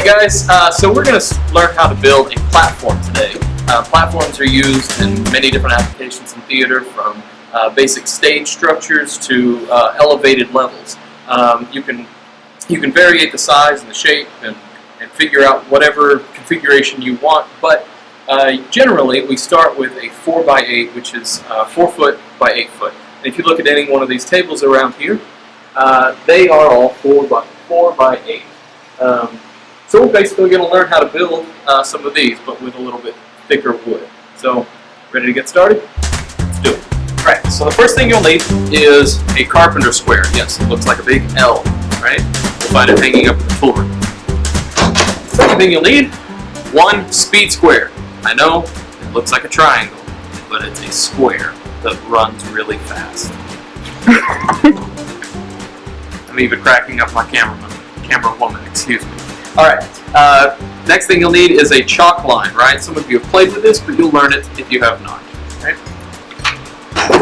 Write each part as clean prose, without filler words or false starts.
Alright guys, so we're going to learn how to build a platform today. Platforms are used in many different applications in theater, from basic stage structures to elevated levels. You can variate the size and the shape and figure out whatever configuration you want, but generally we start with a 4x8, which is 4 foot by 8 foot. And if you look at any one of these tables around here, they are all 4 by 8. So we're basically going to learn how to build some of these, but with a little bit thicker wood. So, ready to get started? Let's do it. Alright, so the first thing you'll need is a carpenter square. Yes, it looks like a big L, right? You'll find it hanging up in the tool room. Second thing you'll need, one speed square. I know, it looks like a triangle, but it's a square that runs really fast. I'm even cracking up my camera woman, excuse me. Alright, next thing you'll need is a chalk line, right? Some of you have played with this, but you'll learn it if you have not. Right?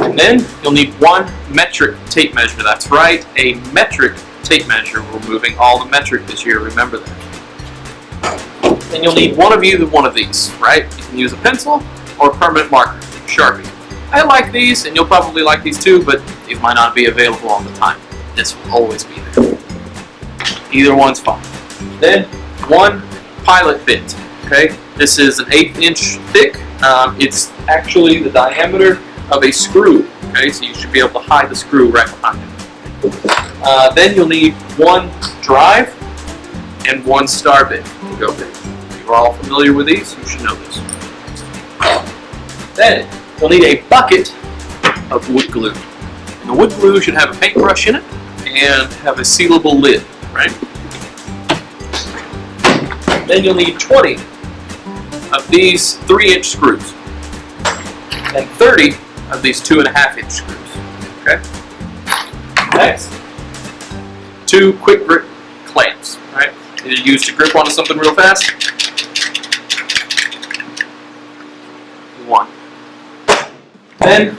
And then you'll need one metric tape measure. That's right, a metric tape measure. We're moving all the metric this year, remember that. And you'll need one of these, right? You can use a pencil or a permanent marker, Sharpie. I like these, and you'll probably like these too, but these might not be available all the time. This will always be there. Either one's fine. Then, one pilot bit, okay? This is an 1/8 inch thick. It's actually the diameter of a screw, okay? So you should be able to hide the screw right behind it. Then you'll need one drive and one star bit to go with it. If you're all familiar with these, you should know this. Then, you'll need a bucket of wood glue. And the wood glue should have a paintbrush in it and have a sealable lid, right? Then you'll need 20 of these 3-inch screws and 30 of these 2.5-inch screws. Okay. Next, 2 quick grip clamps. Right, they're used to grip onto something real fast. 1. Then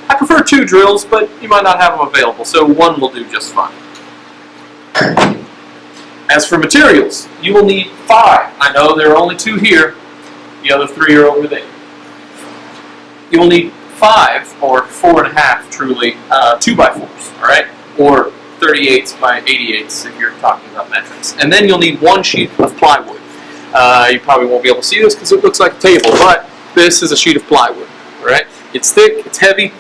I prefer 2 drills, but you might not have them available, so 1 will do just fine. As for materials, you will need 5. I know there are only 2 here. The other 3 are over there. You will need 5 or 4.5, truly, 2x4s, all right, or 38s by 88s if you're talking about metrics. And then you'll need 1 sheet of plywood. You probably won't be able to see this because it looks like a table, but this is a sheet of plywood. All right, it's thick, it's heavy.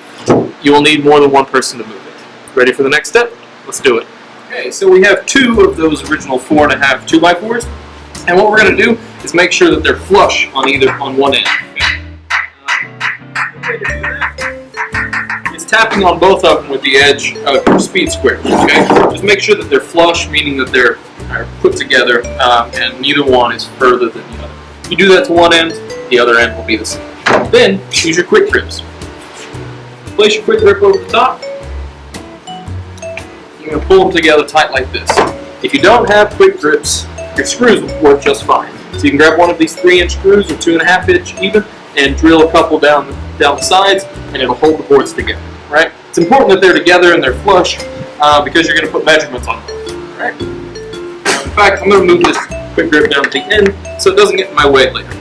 You will need more than 1 person to move it. Ready for the next step? Let's do it. Okay, so we have 2 of those original 4.5 2x4s, and what we're going to do is make sure that they're flush on one end. Okay? The way to do that is tapping on both of them with the edge of your speed square. Okay, just make sure that they're flush, meaning that they're put together, and neither one is further than the other. If you do that to one end, the other end will be the same. Then use your quick grips. Place your quick grip over the top. You're going to pull them together tight like this. If you don't have quick grips, your screws will work just fine. So you can grab one of these 3-inch screws or 2.5-inch even, and drill a couple down the sides, and it'll hold the boards together. Right? It's important that they're together and they're flush because you're going to put measurements on them. Right? In fact, I'm going to move this quick grip down at the end so it doesn't get in my way later.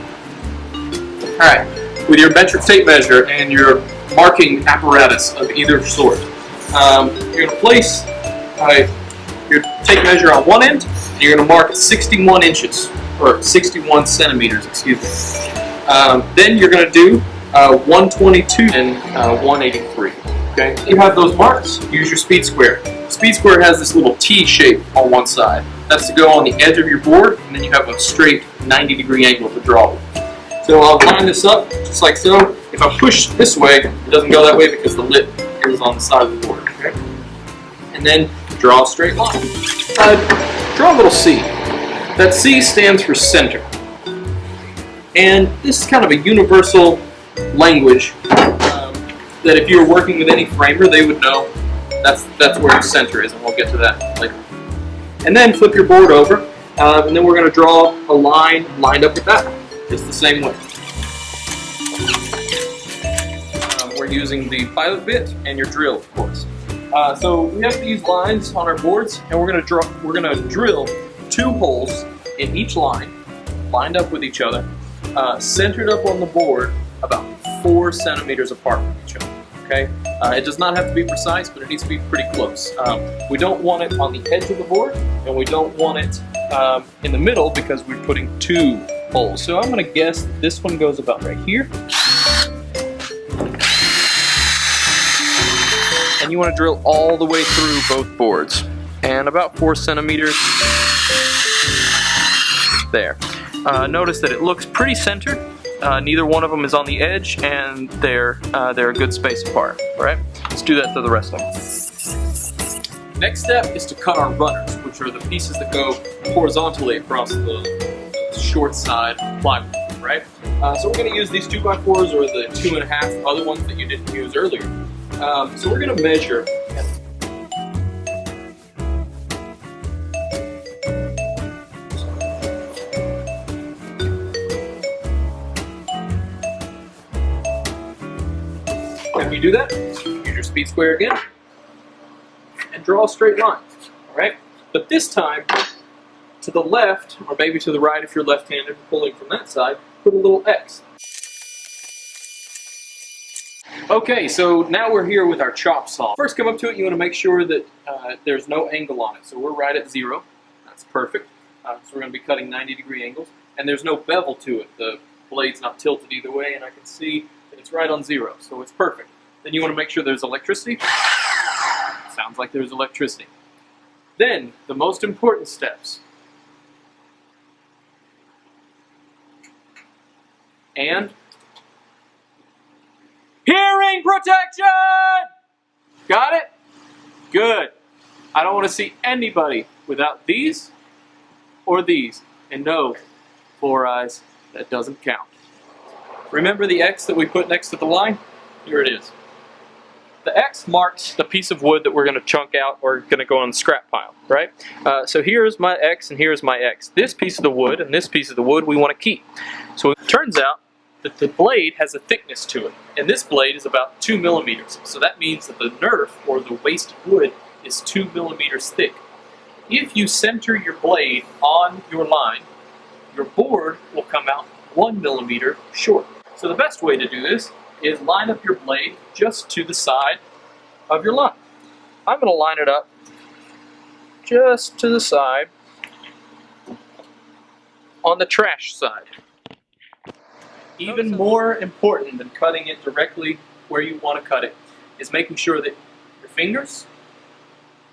All right. With your metric tape measure and your marking apparatus of either sort, you're going to place your tape measure on one end, and you're going to mark 61 inches, or 61 centimeters, excuse me. Then you're going to do 122 and 183. Okay? You have those marks, use your speed square. Speed square has this little T shape on one side. That's to go on the edge of your board, and then you have a straight 90-degree angle to draw with. So I'll line this up, just like so. If I push this way, it doesn't go that way because the lip is on the side of the board. Okay? And then draw a straight line. Draw a little C. That C stands for center. And this is kind of a universal language that if you were working with any framer, they would know that's where the center is, and we'll get to that later. And then flip your board over, and then we're going to draw a line lined up with that. Just the same way. We're using the pilot bit and your drill, of course. So we have these lines on our boards, and we're going to drill 2 holes in each line, lined up with each other, centered up on the board about 4 centimeters apart from each other. Okay? It does not have to be precise, but it needs to be pretty close. We don't want it on the edge of the board, and we don't want it in the middle because we're putting 2 holes. So I'm going to guess this one goes about right here. And you want to drill all the way through both boards. And about 4 centimeters there. Notice that it looks pretty centered. Neither one of them is on the edge, and they're a good space apart. All right, let's do that to the rest of them. Next step is to cut our runners, which are the pieces that go horizontally across the short side plywood. Right. So we're going to use these 2x4s or the 2.5 other ones that you didn't use earlier. So we're going to measure. If you do that, use your speed square again, and draw a straight line, all right? But this time, to the left, or maybe to the right if you're left-handed pulling from that side, put a little X. Okay, so now we're here with our chop saw. First come up to it, you want to make sure that there's no angle on it. So we're right at 0, that's perfect. So we're going to be cutting 90-degree angles, and there's no bevel to it. The blade's not tilted either way, and I can see that it's right on 0, so it's perfect. Then you want to make sure there's electricity. Sounds like there's electricity. Then, the most important steps. And hearing protection! Got it? Good. I don't want to see anybody without these or these. And no, 4 eyes, that doesn't count. Remember the X that we put next to the line? Here it is. The X marks the piece of wood that we're going to chunk out or going to go on the scrap pile, right? So here's my X and here's my X. This piece of the wood and this piece of the wood we want to keep. So it turns out that the blade has a thickness to it, and this blade is about 2 millimeters. So that means that the nerf, or the waste of wood, is 2 millimeters thick. If you center your blade on your line, your board will come out 1 millimeter short. So the best way to do this is line up your blade just to the side of your line. I'm going to line it up just to the side on the trash side. Even more important than cutting it directly where you want to cut it is making sure that your fingers,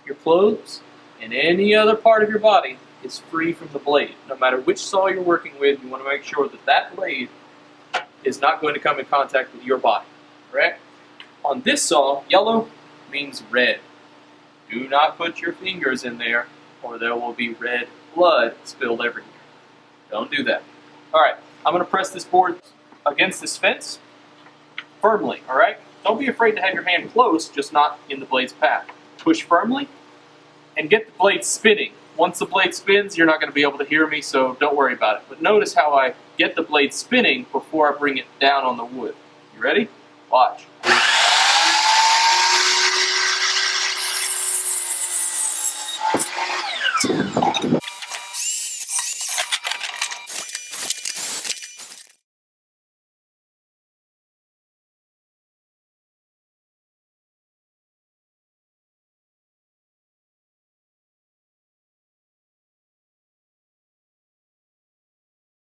your clothes, and any other part of your body is free from the blade. No matter which saw you're working with, you want to make sure that that blade is not going to come in contact with your body, correct? On this saw, yellow means red. Do not put your fingers in there or there will be red blood spilled everywhere. Don't do that. All right, I'm going to press this board against this fence firmly, all right? Don't be afraid to have your hand close, just not in the blade's path. Push firmly and get the blade spinning. Once the blade spins, you're not going to be able to hear me, so don't worry about it. But notice how I get the blade spinning before I bring it down on the wood. You ready? Watch.